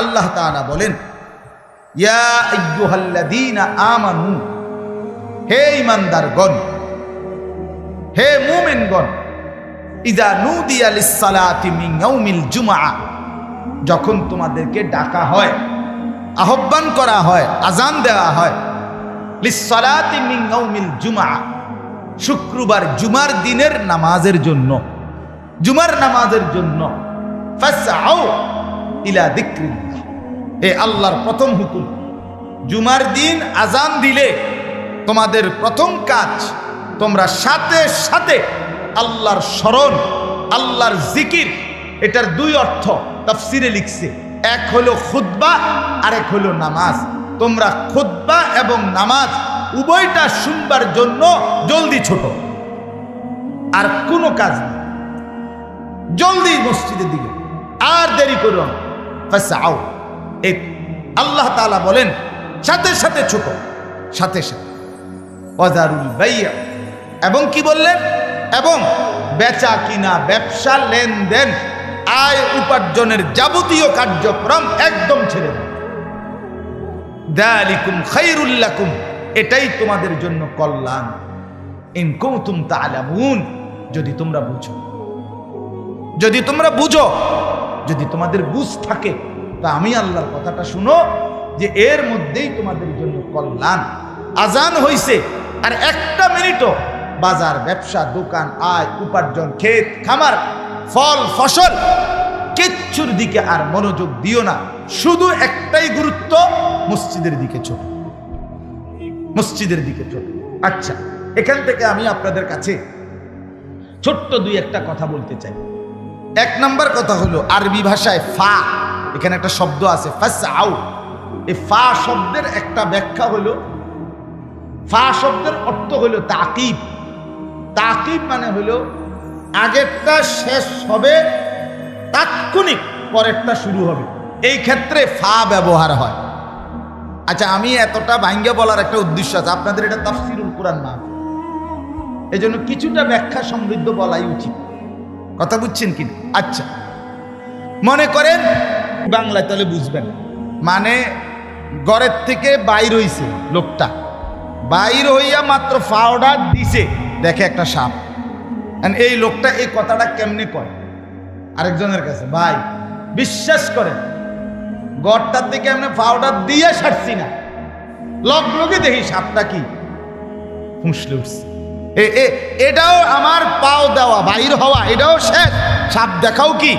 আল্লাহ তাআলা বলেন, ইয়া আইয়ুহাল্লাযীনা আমানু, হে ঈমানদারগণ, হে মুমিনগণ, ইযা নুদিয়া লিস-সালাতি মিন ইয়াউমিল জুমআ, যখন তোমাদেরকে ডাকা হয়, আহ্বান করা হয়, আজান দেওয়া হয়, লিস-সালাতি মিন ইয়াউমিল জুমআ, শুক্রবার জুমার দিনের নামাজের জন্য, জুমার নামাজের জন্য, ফাসআউ ইলা যিকরিল্লাহ, এ আল্লাহর প্রথম হুকুম। জুমার দিন আজান দিলে তোমাদের প্রথম কাজ, তোমরা সাথে সাথে আল্লাহর স্মরণ, আল্লাহর জিকির। এটার দুই অর্থ তাফসিরে লিখছে, এক হলো খুতবা আর এক হলো নামাজ। তোমরা খুতবা এবং নামাজ উভয়টা শুনবার জন্য জলদি ছোট, আর কোনো কাজ নেই, জলদি মসজিদের দিকে, আর দেরি করো না। ফাসআউ, এই আল্লাহ তাআলা বলেন সাথে সাথে ছোট, সাথে সাথে। ওয়াজারুল বাই'a, এবং কি বললেন, এবং বেচা কিনা, ব্যবসা, লেনদেন, আয় উপার্জনের যাবতীয় কার্যক্রম একদম ছেড়ে দেন। যালিকুম খায়রুল লাকুম, এটাই তোমাদের জন্য কল্যাণ। ইন কুনতুম তা'লামুন, যদি তোমরা বুঝো, যদি তোমরা বুঝো, যদি তোমাদের বুঝ থাকে, তা আমি আল্লাহর কথাটা শুনো যে এর মধ্যেই তোমাদের জন্য কল্যাণ। আজান হইছে আর একটা মিনিটও বাজার, ব্যবসা, দোকান, আয় উপার্জন, ক্ষেত খামার, ফল ফসল, কিচ্ছুর দিকে আর মনোযোগ দিও না। শুধু একটাই গুরুত্ব, মসজিদের দিকে ছোট, মসজিদের দিকে ছোট। আচ্ছা, এখান থেকে আমি আপনাদের কাছে ছোট্ট দুই একটা কথা বলতে চাই। এক নাম্বার কথা হলো, আরবি ভাষায় ফা, এখানে একটা শব্দ আছে ফাসআউ। এই ফা শব্দের একটা ব্যাখ্যা হলো, ফা শব্দের অর্থ হলো তাকিব। তাকিব মানে হলো আগেরটা শেষ হবে, তাৎক্ষণিক পরেরটা শুরু হবে, এই ক্ষেত্রে ফা ব্যবহার হয়। আচ্ছা, আমি এতটা ভাঙ্গে বলার একটা উদ্দেশ্য আছে, আপনাদের এটা তাফসীরুল কুরআন না, এই জন্য কিছুটা ব্যাখ্যা সমৃদ্ধ বলাই উচিত। কথা বুঝছেন কিনা? আচ্ছা, মনে করেন বাংলায় তাহলে বুঝবেন, মানে ঘরের থেকে বাইর হইছে লোকটা, বাইর হইয়া মাত্র পাউডার দিছে, দেখে একটা সাপ। এই লোকটা এই কথাটা কেমনে কয় আরেকজনের কাছে, ভাই বিশ্বাস করেন ঘরটার থেকে এমনি পাউডার দিয়ে সারছি না, লগে দেখি সাপটা কি ফুঁসলে উঠছে। এটাও আমার পাও দেওয়া, বাইর হওয়া, এটাও শেষ, সাপ দেখাও কি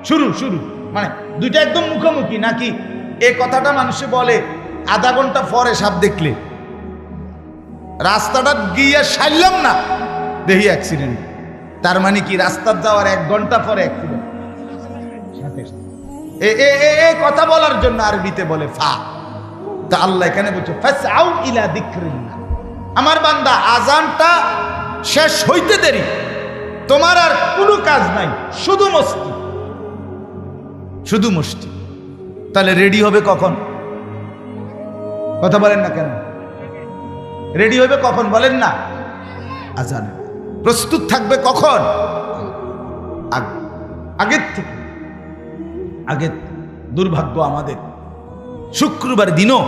শুরু শুরু, মানে দুইটা একদম মুখোমুখি নাকি? এই কথাটা মানুষে বলে আধা ঘন্টা পরে সাপ দেখলে, রাস্তাটা গিয়ে সারলাম না দেখি অ্যাক্সিডেন্ট। তার মানে কি রাস্তার যাওয়ার 1 ঘন্টা পরে অ্যাক্সিডেন্ট। এই কথা বলার জন্য আরবিতে বলে ফা। তা আল্লাহ এখানে বলছে ফাসআউ ইলা যিকরিল্লাহ, আমার বান্দা আজানটা শেষ হইতে দেরি, তোমার আর কোনো কাজ নাই, শুধু মসজিদ, শুধু মসজিদ। তাহলে রেডি হবে কখন? কথা বলেন না কেন? রেডি হবে কখন বলেন না? আজান। প্রস্তুত থাকবে কখন? আগের থেকে। আগের দুর্ভাগ্য আমাদের, শুক্রবার দিনও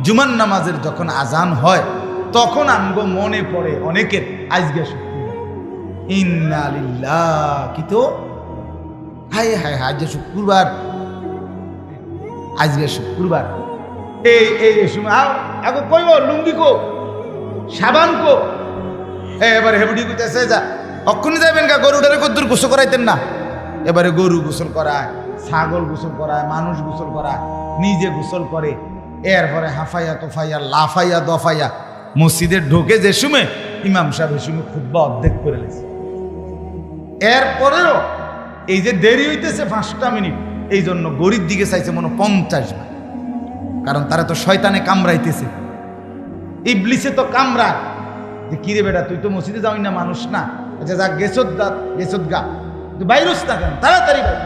জুমার নামাজের যখন আজান হয় তখন আমগো মনে পড়ে অনেকের আজকে শুক্রবার, ইন্না লিল্লাহ, কি তো হায় হায় হায়, আজকে শুক্রবার, আজকে শুক্রবার। এই সময় আগে কইব লুঙ্গি কো, সাবান কো, এবারে হেবুডি কইতেছে যা অক্ষুনি যাবেন গা, গরুটারে কদ্দুর গোসল করাইতেন না। এবারে গরু গোসল করায়, ছাগল গোসল করায়, মানুষ গোসল করায়, নিজে গোসল করে, এরপরে হাফাইয়া তোফাইয়া লাফাইয়া দফাইয়া মসজিদে ঢোকে যে সময় ইমাম সাহেব এই সময় খুতবা অর্ধেক করে লেছে। এরপরেও এই যে দেরি হইতেছে 5টা মিনিট, এই জন্য গরিব দিকে চাইছে মনে 50 বার, কারণ তারা তো শয়তানে কামড়াইতেছে, ইবলিসে তো কামড়া যে কিরে বেটা তুই তো মসজিদে যাওই না, মানুষ না, আচ্ছা যা গেছত গা, তুই বাইরস না কেন, তাড়াতাড়ি বাইর।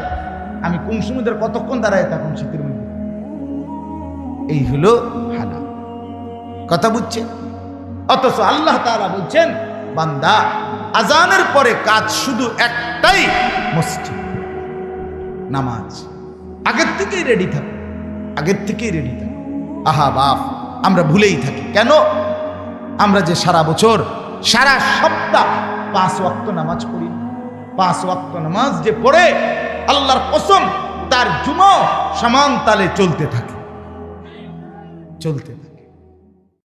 আমি কোন সমুদ্রের কতক্ষণ দাঁড়ায় থাকুন শীতের মধ্যে? এই হলো হানা। কথা বুঝছে? অথচ আল্লাহ তাআলা বলছেন, বান্দা আজানের পরে কাজ শুধু একটাই, মসজিদ, নামাজ। আগের থেকেই রেডি থাকো, আগের থেকেই রেডি থাকো। আহা বাপ, আমরা ভুলেই থাকি। কেন? আমরা যে সারা বছর সারা সপ্তাহ 5 ওয়াক্ত নামাজ পড়ি, 5 ওয়াক্ত নামাজ যে পড়ে আল্লাহর কসম তার জুমা সমান তালে চলতে থাকে, চলতে থাকে।